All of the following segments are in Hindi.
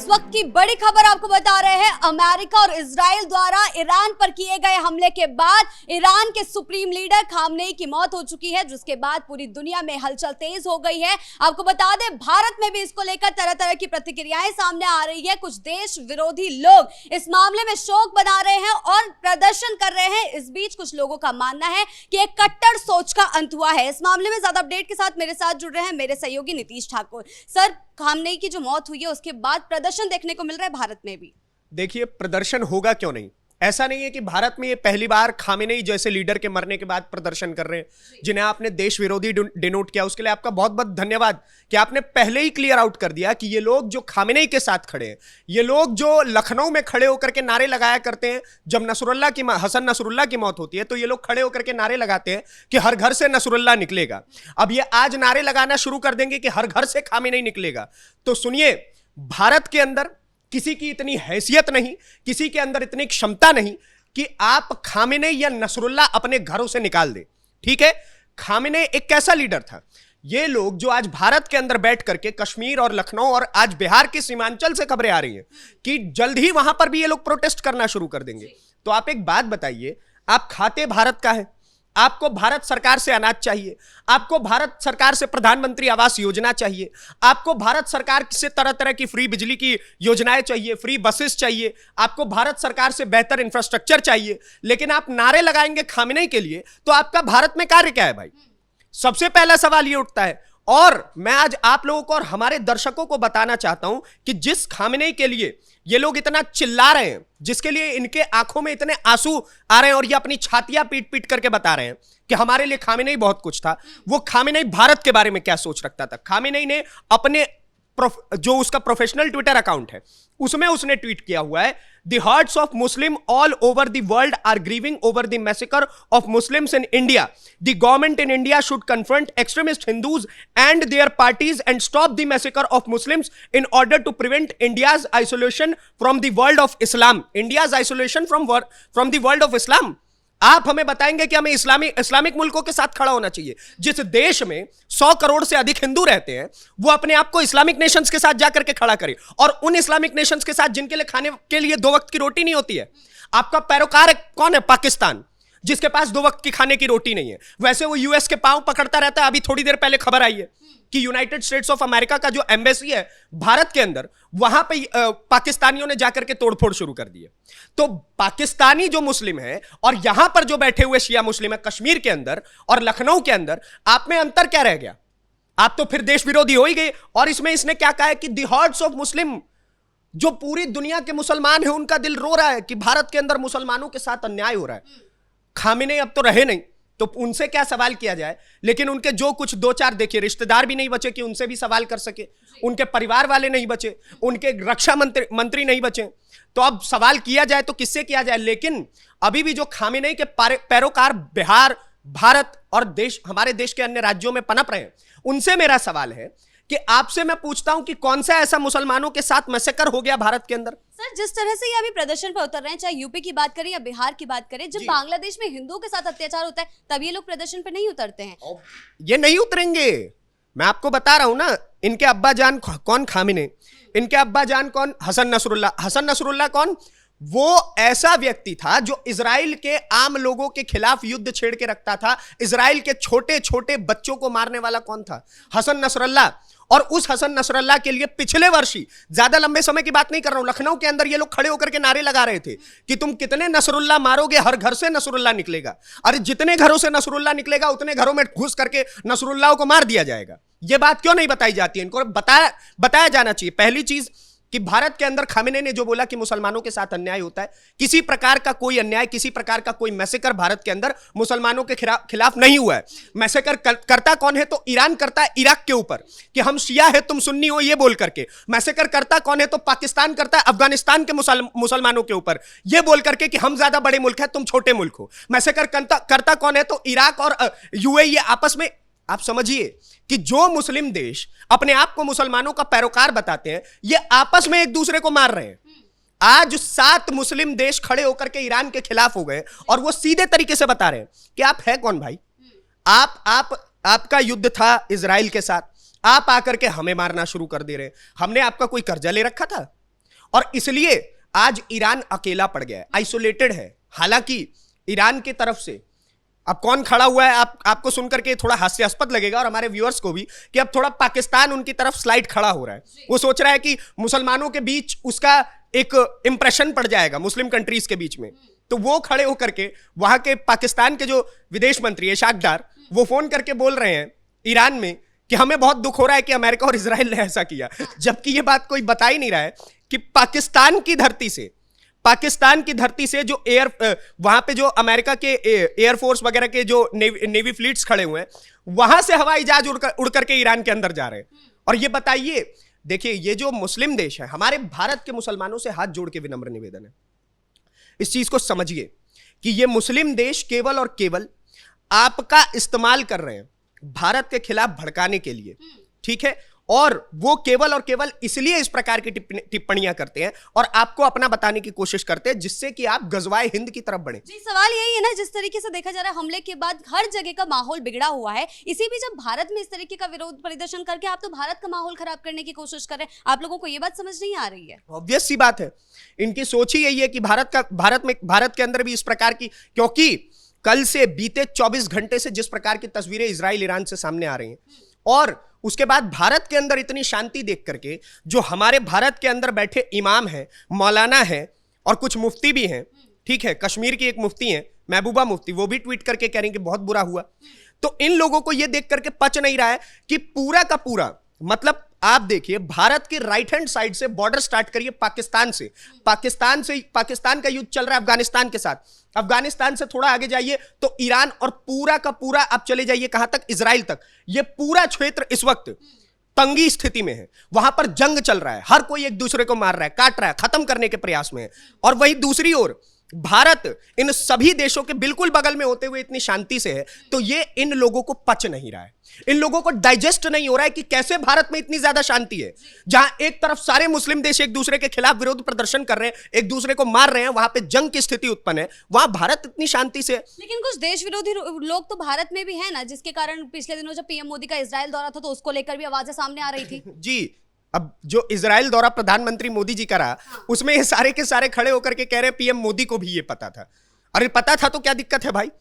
इस वक्त की बड़ी खबर आपको बता रहे हैं। अमेरिका और इजराइल द्वारा ईरान पर किए गए हमले के बाद ईरान के सुप्रीम लीडर खामनेई की मौत हो चुकी है, जिसके बाद पूरी दुनिया में हलचल तेज हो गई है। आपको बता दें, भारत में भी इसको लेकर तरह तरह की प्रतिक्रियाएं सामने आ रही है। कुछ देश विरोधी लोग इस मामले में शोक बना रहे हैं और प्रदर्शन कर रहे हैं। इस बीच कुछ लोगों का मानना है कि एक कट्टर सोच का अंत हुआ है। इस मामले में ज्यादा अपडेट के साथ मेरे साथ जुड़ रहे हैं मेरे सहयोगी नीतीश ठाकुर। सर, खामनेई की जो मौत हुई है उसके बाद प्रदर्शन देखने को मिल रहा है भारत में भी। देखिए, प्रदर्शन होगा क्यों नहीं। ऐसा नहीं है कि भारत में ये पहली बार खामेनेई जैसे लीडर के मरने के बाद प्रदर्शन कर रहे हैं, जिन्हें आपने देश विरोधी डिनोट किया। उसके लिए आपका बहुत बहुत धन्यवाद कि आपने पहले ही क्लियर आउट कर दिया कि ये लोग जो खामेनेई के साथ खड़े हैं, ये लोग जो लखनऊ में खड़े होकर के नारे लगाया करते हैं जब हसन नसरुल्लाह की मौत होती है, तो ये लोग खड़े होकर के नारे लगाते हैं कि हर घर से नसरुल्लाह निकलेगा। अब ये आज नारे लगाना शुरू कर देंगे कि हर घर से खामेनेई निकलेगा। तो सुनिए, भारत के अंदर किसी की इतनी हैसियत नहीं, किसी के अंदर इतनी क्षमता नहीं कि आप खामेनेई या नसरुल्लाह अपने घरों से निकाल दे। ठीक है, खामेनेई एक कैसा लीडर था। ये लोग जो आज भारत के अंदर बैठ करके कश्मीर और लखनऊ और आज बिहार के सीमांचल से खबरें आ रही हैं कि जल्द ही वहां पर भी ये लोग प्रोटेस्ट करना शुरू कर देंगे। तो आप एक बात बताइए, आप खाते भारत का है, आपको भारत सरकार से अनाज चाहिए, आपको भारत सरकार से प्रधानमंत्री आवास योजना चाहिए, आपको भारत सरकार से तरह तरह की फ्री बिजली की योजनाएं चाहिए, फ्री बसेस चाहिए, आपको भारत सरकार से बेहतर इंफ्रास्ट्रक्चर चाहिए, लेकिन आप नारे लगाएंगे खामेनेई के लिए, तो आपका भारत में कार्य क्या है भाई? सबसे पहला सवाल ये उठता है। और मैं आज आप लोगों को और हमारे दर्शकों को बताना चाहता हूं कि जिस खामेनेई के लिए ये लोग इतना चिल्ला रहे हैं, जिसके लिए इनके आंखों में इतने आंसू आ रहे हैं और ये अपनी छातियां पीट पीट करके बता रहे हैं कि हमारे लिए खामेनेई बहुत कुछ था, वो खामेनेई भारत के बारे में क्या सोच रखता था। खामेनेई ने अपने जो उसका प्रोफेशनल ट्विटर अकाउंट है उसमें उसने ट्वीट किया हुआ है, the hearts of Muslim all over the world are grieving over the massacre of Muslims in India. The government in India should confront extremist Hindus and their parties and stop the massacre of Muslims in order to prevent India's isolation from the world of Islam. India's isolation from the world of Islam. आप हमें बताएंगे कि हमें इस्लामिक मुल्कों के साथ खड़ा होना चाहिए। जिस देश में 100 करोड़ से अधिक हिंदू रहते हैं, वो अपने आप को इस्लामिक नेशंस के साथ जाकर के खड़ा करे, और उन इस्लामिक नेशंस के साथ जिनके लिए खाने के लिए 2 वक्त की रोटी नहीं होती है। आपका पैरोकार कौन है? पाकिस्तान, जिसके पास 2 वक्त की खाने की रोटी नहीं है। वैसे वो यूएस के पांव पकड़ता रहता है। अभी थोड़ी देर पहले खबर आई है कि यूनाइटेड स्टेट्स ऑफ अमेरिका का जो एम्बेसी है भारत के अंदर, वहां पे पाकिस्तानियों ने जाकर के तोड़फोड़ शुरू कर दी है। तो पाकिस्तानी जो मुस्लिम है और यहां पर जो बैठे हुए शिया मुस्लिम है कश्मीर के अंदर और लखनऊ के अंदर, आप में अंतर क्या रह गया? आप तो फिर देश विरोधी हो ही गए। और इसमें इसने क्या कहा है कि द हार्ट्स ऑफ मुस्लिम, जो पूरी दुनिया के मुसलमान है, उनका दिल रो रहा है कि भारत के अंदर मुसलमानों के साथ अन्याय हो रहा है। खामेनेई अब तो रहे नहीं, तो उनसे क्या सवाल किया जाए। लेकिन उनके जो कुछ 2-4 देखिए रिश्तेदार भी नहीं बचे कि उनसे भी सवाल कर सके, उनके परिवार वाले नहीं बचे, उनके रक्षा मंत्री नहीं बचे। तो अब सवाल किया जाए तो किससे किया जाए? लेकिन अभी भी जो खामेनेई के पैरोकार बिहार, भारत और हमारे देश के अन्य राज्यों में पनप रहे हैं, उनसे मेरा सवाल है कि आपसे मैं पूछता हूं कि कौन सा ऐसा मुसलमानों के साथ मैसेकर हो गया भारत के अंदर? सर, जिस तरह से ये अभी प्रदर्शन पर उतर रहे हैं, चाहे यूपी की बात करें या बिहार की बात करें, जब बांग्लादेश में हिंदुओं के साथ अत्याचार होता है तब ये लोग प्रदर्शन पर नहीं उतरते हैं। ये नहीं उतरेंगे, मैं आपको बता रहा हूं ना। इनके अब्बा जान कौन? खामेनेई। इनके अब्बा जान कौन? हसन नसरुल्लाह। हसन नसरुल्लाह कौन? वो ऐसा व्यक्ति था जो इजराइल के आम लोगों के खिलाफ युद्ध छेड़ के रखता था। इजराइल के छोटे छोटे बच्चों को मारने वाला कौन था? Hassan Nasrallah. और उस हसन नसरुल्लाह के लिए पिछले वर्ष ही, ज्यादा लंबे समय की बात नहीं कर रहा हूं, लखनऊ के अंदर ये लोग खड़े होकर के नारे लगा रहे थे कि तुम कितने नसरुल्लाह मारोगे, हर घर से नसरुल्लाह निकलेगा। अरे जितने घरों से नसरुल्लाह निकलेगा उतने घरों में घुस करके नसरुल्लाह को मार दिया जाएगा। यह बात क्यों नहीं बताई जाती है? इनको बताया जाना चाहिए। पहली चीज कि भारत के अंदर खामेनेई ने जो बोला कि मुसलमानों के साथ अन्याय होता है, किसी प्रकार का कोई अन्याय, किसी प्रकार का कोई मैसेकर भारत के अंदर मुसलमानों के खिलाफ नहीं हुआ है। मैसेकर करता कौन है? तो ईरान करता है इराक के ऊपर कि हम शिया है तुम सुन्नी हो, ये बोल करके। मैसेकर करता कौन है? तो पाकिस्तान करता है अफगानिस्तान के मुसलमानों के ऊपर, ये बोल करके कि हम ज्यादा बड़े मुल्क है तुम छोटे मुल्क हो। मैसेकर करता कौन है? तो इराक और यूएई आपस में। आप समझिए कि जो मुस्लिम देश अपने आप को मुसलमानों का पैरोकार बताते हैं, ये आपस में एक दूसरे को मार रहे हैं। आज 7 मुस्लिम देश खड़े होकर के ईरान के खिलाफ हो गए और वो सीधे तरीके से बता रहे हैं कि आप है कौन भाई? आपका युद्ध था इजराइल के साथ, आप आकर के हमें मारना शुरू कर दे रहे हैं। हमने आपका कोई कर्जा ले रखा था? और इसलिए आज ईरान अकेला पड़ गया है, आइसोलेटेड है। हालांकि ईरान की तरफ से अब कौन खड़ा हुआ है, आपको सुनकर के थोड़ा हास्यास्पद लगेगा और हमारे व्यूअर्स को भी, कि अब थोड़ा पाकिस्तान उनकी तरफ स्लाइड खड़ा हो रहा है। वो सोच रहा है कि मुसलमानों के बीच उसका एक इंप्रेशन पड़ जाएगा मुस्लिम कंट्रीज के बीच में, तो वो खड़े होकर के वहां के पाकिस्तान के जो विदेश मंत्री है इशाक डार, वो फोन करके बोल रहे हैं ईरान में कि हमें बहुत दुख हो रहा है कि अमेरिका और इजराइल ने ऐसा किया, जबकि ये बात कोई बता ही नहीं रहा है कि पाकिस्तान की धरती से जो वहां पे जो अमेरिका के एयरफोर्स वगैरह के जो नेवी फ्लीट्स खड़े हुए हैं, वहां से हवाई जहाज उड़ करके ईरान के अंदर जा रहे हैं। और ये बताइए, देखिए ये जो मुस्लिम देश है, हमारे भारत के मुसलमानों से हाथ जोड़ के विनम्र निवेदन है, इस चीज को समझिए कि ये मुस्लिम देश केवल और केवल आपका इस्तेमाल कर रहे हैं भारत के खिलाफ भड़काने के लिए, ठीक है, और वो केवल और केवल इसलिए इस प्रकार की टिप्पणियां करते हैं और आपको अपना बताने की कोशिश करते हैं जिससे कि आप गजवाए हिंद की तरफ बढ़े। जी, सवाल यही है ना, जिस तरीके से देखा जा रहा है हमले के बाद हर जगह का माहौल बिगड़ा हुआ है, इसी बीच जब भारत में इस तरीके का विरोध प्रदर्शन करके आप तो भारत का माहौल खराब करने की कोशिश कर रहे हैं, आप लोगों को ये बात समझ नहीं आ रही है? ऑब्वियस सी बात है, इनकी सोच ही यही है कि भारत के अंदर भी इस प्रकार की, क्योंकि कल से बीते 24 घंटे से जिस प्रकार की तस्वीरें इजराइल ईरान से सामने आ रही हैं, और उसके बाद भारत के अंदर इतनी शांति देख करके जो हमारे भारत के अंदर बैठे इमाम हैं, मौलाना हैं और कुछ मुफ्ती भी हैं, ठीक है, कश्मीर की एक मुफ्ती हैं महबूबा मुफ्ती, वो भी ट्वीट करके कह रही हैं कि बहुत बुरा हुआ। तो इन लोगों को ये देख करके पच नहीं रहा है कि पूरा का पूरा, मतलब आप देखिए भारत के राइट हैंड साइड से बॉर्डर स्टार्ट करिए पाकिस्तान का युद्ध चल रहा है अफगानिस्तान के साथ, अफगानिस्तान से थोड़ा आगे जाइए तो ईरान, और पूरा का पूरा आप चले जाइए कहां तक, इजराइल तक। ये पूरा क्षेत्र इस वक्त तंगी स्थिति में है, वहां पर जंग चल रहा है, हर कोई एक दूसरे को मार रहा है, काट रहा है, खत्म करने के प्रयास में है। और वही दूसरी ओर भारत इन सभी देशों के बिल्कुल बगल में होते हुए इतनी शांति से है, तो ये इन लोगों को पच नहीं रहा है, इन लोगों को डाइजेस्ट नहीं हो रहा है कि कैसे भारत में इतनी ज्यादा शांति है, जहां एक तरफ सारे मुस्लिम देश एक दूसरे के खिलाफ विरोध प्रदर्शन कर रहे हैं, एक दूसरे को मार रहे हैं, वहां पे जंग की स्थिति उत्पन्न है, वहां भारत इतनी शांति से। लेकिन कुछ देश विरोधी लोग तो भारत में भी है ना, जिसके कारण पिछले दिनों जब पीएम मोदी का इजराइल दौरा था तो उसको लेकर भी आवाजें सामने आ रही थी। जी, अब जो इजराइल दौरा प्रधानमंत्री मोदी जी का रहा, उसमें ये सारे के सारे खड़े होकर के कह रहे पीएम मोदी को भी ये पता था। अरे पता था तो क्या दिक्कत है भाई,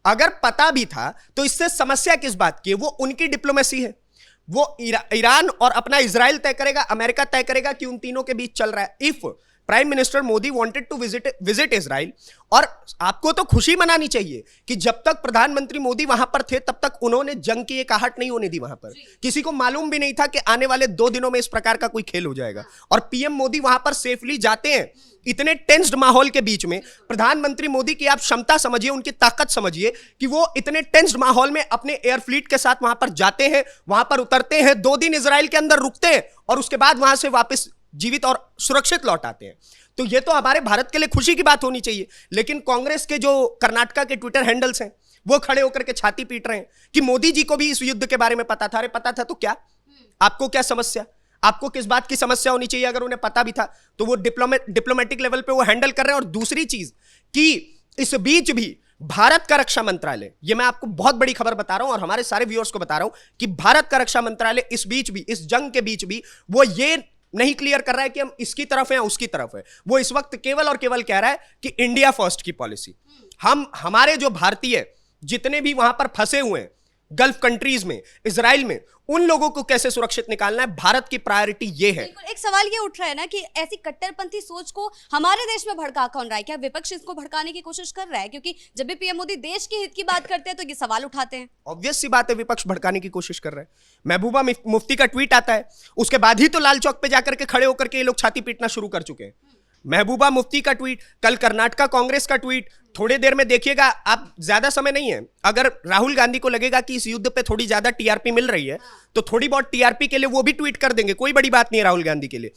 अगर पता भी था तो इससे समस्या किस बात की है? वो उनकी डिप्लोमेसी है, वो ईरान और अपना इजराइल तय करेगा, अमेरिका तय करेगा कि उन तीनों के बीच चल रहा है। If prime minister Modi wanted to visit Israel, और आपको तो खुशी मनानी चाहिए कि जब तक प्रधानमंत्री मोदी वहां पर थे तब तक उन्होंने जंग की एक आहट नहीं होने दी वहां पर, किसी को मालूम भी नहीं था कि आने वाले 2 दिनों में इस प्रकार का कोई खेल हो जाएगा, और पीएम मोदी वहां पर सेफली जाते हैं। इतने टेंस्ड माहौल के बीच में प्रधानमंत्री मोदी की आप क्षमता समझिए, उनकी ताकत समझिए कि वो इतने टेंस्ड माहौल में अपने एयर फ्लीट के साथ वहां पर जाते हैं, वहां पर उतरते हैं, 2 दिन इजराइल के अंदर रुकते हैं और उसके बाद वहां से वापस जीवित और सुरक्षित लौट आते हैं। तो ये तो हमारे भारत के लिए खुशी की बात होनी चाहिए। लेकिन कांग्रेस के जो कर्नाटका के ट्विटर हैंडल्स हैं, वो खड़े होकर के छाती पीट रहे हैं कि मोदी जी को भी इस युद्ध के बारे में पता था। अरे पता था तो क्या, आपको क्या समस्या, आपको किस बात की समस्या होनी चाहिए? अगर उन्हें पता भी था तो वो डिप्लोमेटिक लेवल पे वो हैंडल कर रहे हैं। और दूसरी चीज कि इस बीच भी भारत का रक्षा मंत्रालय, ये मैं आपको बहुत बड़ी खबर बता रहा हूं और हमारे सारे व्यूअर्स को बता रहा हूं कि भारत का रक्षा मंत्रालय इस बीच भी, इस जंग के बीच भी, वो ये नहीं क्लियर कर रहा है कि हम इसकी तरफ हैं या उसकी तरफ है। वो इस वक्त केवल और केवल कह रहा है कि इंडिया फर्स्ट की पॉलिसी, हमारे जो भारतीय जितने भी वहां पर फंसे हुए हैं गल्फ कंट्रीज में, इजराइल में, उन लोगों को कैसे सुरक्षित निकालना है, भारत की प्रायोरिटी ये है। एक सवाल ये उठ रहा है ना कि ऐसी कट्टरपंथी सोच को हमारे देश में भड़का कौन रहा है? क्या विपक्ष इसको भड़काने की कोशिश कर रहा है? क्योंकि जब भी पीएम मोदी देश के हित की बात करते हैं तो ये सवाल उठाते हैं। ऑब्वियस सी बात है, विपक्ष भड़काने की कोशिश कर रहा है। महबूबा मुफ्ती का ट्वीट आता है, उसके बाद ही तो लाल चौक पे जाकर के खड़े होकर के ये लोग छाती पीटना शुरू कर चुके हैं। महबूबा मुफ्ती का ट्वीट, कल कर्नाटका कांग्रेस का ट्वीट, थोड़ी देर में देखिएगा आप, ज्यादा समय नहीं है, अगर राहुल गांधी को लगेगा कि इस युद्ध पे थोड़ी ज्यादा टीआरपी मिल रही है तो थोड़ी बहुत टीआरपी के लिए वो भी ट्वीट कर देंगे, कोई बड़ी बात नहीं है राहुल गांधी के लिए।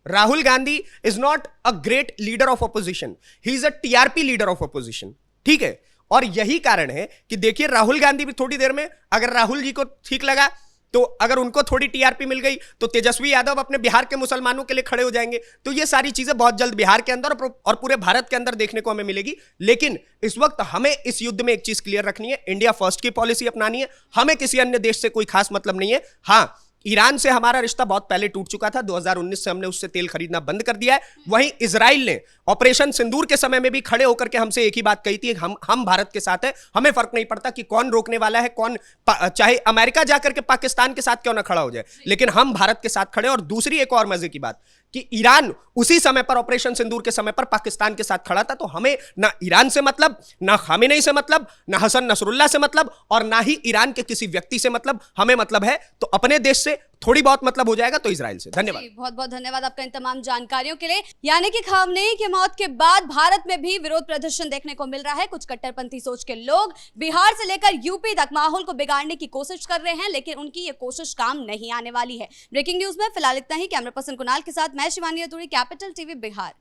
Rahul Gandhi is not a great leader of opposition, he is a TRP leader of opposition, ठीक है। और यही कारण है कि देखिए राहुल गांधी भी थोड़ी देर में, अगर राहुल जी को ठीक लगा तो अगर उनको थोड़ी टीआरपी मिल गई तो तेजस्वी यादव अपने बिहार के मुसलमानों के लिए खड़े हो जाएंगे। तो ये सारी चीजें बहुत जल्द बिहार के अंदर और पूरे भारत के अंदर देखने को हमें मिलेगी। लेकिन इस वक्त हमें इस युद्ध में एक चीज क्लियर रखनी है, इंडिया फर्स्ट की पॉलिसी अपनानी है, हमें किसी अन्य देश से कोई खास मतलब नहीं है। हाँ, ईरान से हमारा रिश्ता बहुत पहले टूट चुका था, 2019 से हमने उससे तेल खरीदना बंद कर दिया है। वहीं इजराइल ने ऑपरेशन सिंदूर के समय में भी खड़े होकर के हमसे एक ही बात कही थी, हम भारत के साथ है, हमें फर्क नहीं पड़ता कि कौन रोकने वाला है, कौन चाहे अमेरिका जाकर के पाकिस्तान के साथ क्यों ना खड़ा हो जाए, लेकिन हम भारत के साथ खड़े। और दूसरी एक और मजे की बात कि ईरान उसी समय पर, ऑपरेशन सिंदूर के समय पर पाकिस्तान के साथ खड़ा था, तो हमें ना ईरान से मतलब, ना खामेनेई से मतलब, ना हसन नसरुल्लाह से मतलब, और ना ही ईरान के किसी व्यक्ति से मतलब। हमें मतलब है तो अपने देश से थोड़ी बहुत मतलब हो जाएगा तो इजराइल से। धन्यवाद। बहुत बहुत धन्यवाद आपका इन तमाम जानकारियों के लिए। यानी कि खामनेई की मौत के बाद भारत में भी विरोध प्रदर्शन देखने को मिल रहा है। कुछ कट्टरपंथी सोच के लोग बिहार से लेकर यूपी तक माहौल को बिगाड़ने की कोशिश कर रहे हैं, लेकिन उनकी ये कोशिश काम नहीं आने वाली है। ब्रेकिंग न्यूज में फिलहाल इतना ही। कैमरा पर्सन कुणाल के साथ मैं शिवानी अतुरी, कैपिटल टीवी बिहार।